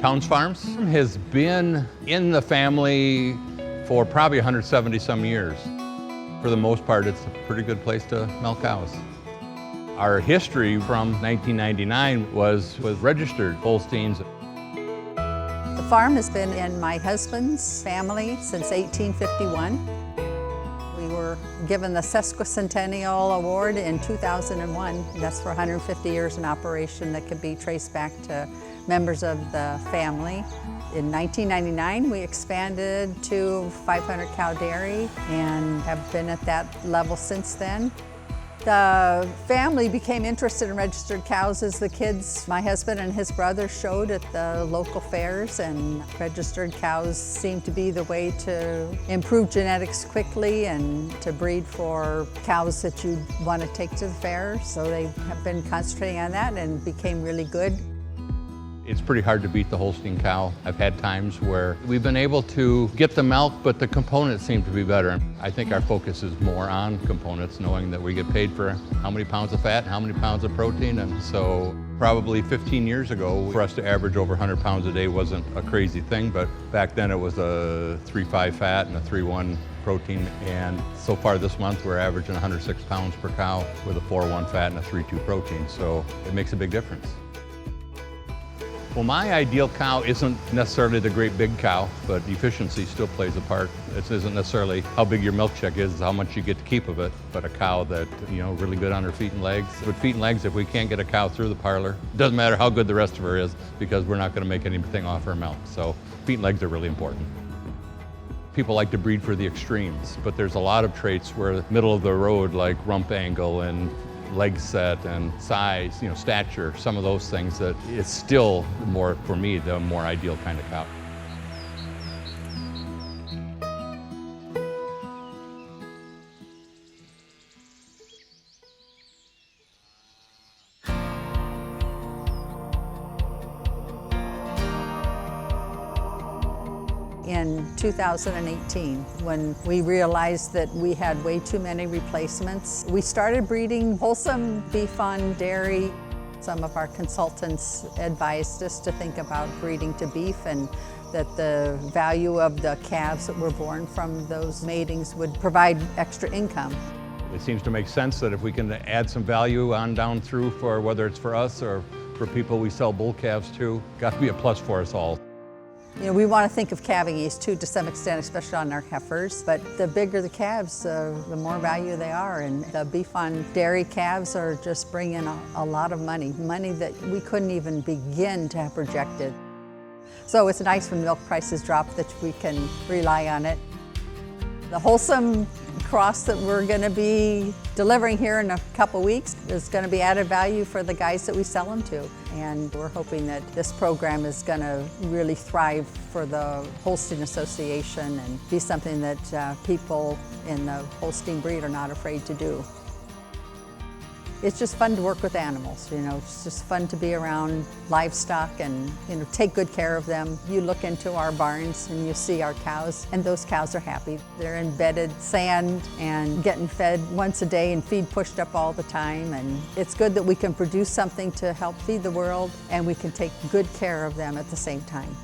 Towns Farms has been in the family for probably 170 some years. For the most part, it's a pretty good place to milk cows. Our history from 1999 was with registered Holsteins. The farm has been in my husband's family since 1851. We were given the Sesquicentennial Award in 2001. That's for 150 years in operation that could be traced back to members of the family. In 1999, we expanded to 500 cow dairy and have been at that level since then. The family became interested in registered cows as the kids, my husband and his brother, showed at the local fairs, and registered cows seemed to be the way to improve genetics quickly and to breed for cows that you want to take to the fair. So they have been concentrating on that and became really good. It's pretty hard to beat the Holstein cow. I've had times where we've been able to get the milk, but the components seem to be better. I think our focus is more on components, knowing that we get paid for how many pounds of fat, how many pounds of protein. And so probably 15 years ago, for us to average over 100 pounds a day wasn't a crazy thing, but back then it was a 3.5 fat and a 3.1 protein. And so far this month, we're averaging 106 pounds per cow with a 4.1 fat and a 3.2 protein. So it makes a big difference. Well, my ideal cow isn't necessarily the great big cow, but efficiency still plays a part. It isn't necessarily how big your milk check is, how much you get to keep of it, but a cow that, really good on her feet and legs. With feet and legs, if we can't get a cow through the parlor, it doesn't matter how good the rest of her is, because we're not gonna make anything off her milk. So feet and legs are really important. People like to breed for the extremes, but there's a lot of traits where middle of the road, like rump angle and leg set and size, stature, some of those things that it's still more, for me, the more ideal kind of cow. In 2018, when we realized that we had way too many replacements, we started breeding HOLSim beef on dairy. Some of our consultants advised us to think about breeding to beef, and that the value of the calves that were born from those matings would provide extra income. It seems to make sense that if we can add some value on down through, for whether it's for us or for people we sell bull calves to, got to be a plus for us all. We want to think of calving yeast too, to some extent, especially on our heifers. But the bigger the calves, the more value they are. And the beef on dairy calves are just bringing a lot of money that we couldn't even begin to have projected. So it's nice when milk prices drop that we can rely on it. The HOLSim cross that we're going to be delivering here in a couple weeks is going to be added value for the guys that we sell them to. And we're hoping that this program is going to really thrive for the Holstein Association and be something that people in the Holstein breed are not afraid to do. It's just fun to work with animals, it's just fun to be around livestock and, take good care of them. You look into our barns and you see our cows, and those cows are happy. They're in bedded sand and getting fed once a day and feed pushed up all the time. And it's good that we can produce something to help feed the world, and we can take good care of them at the same time.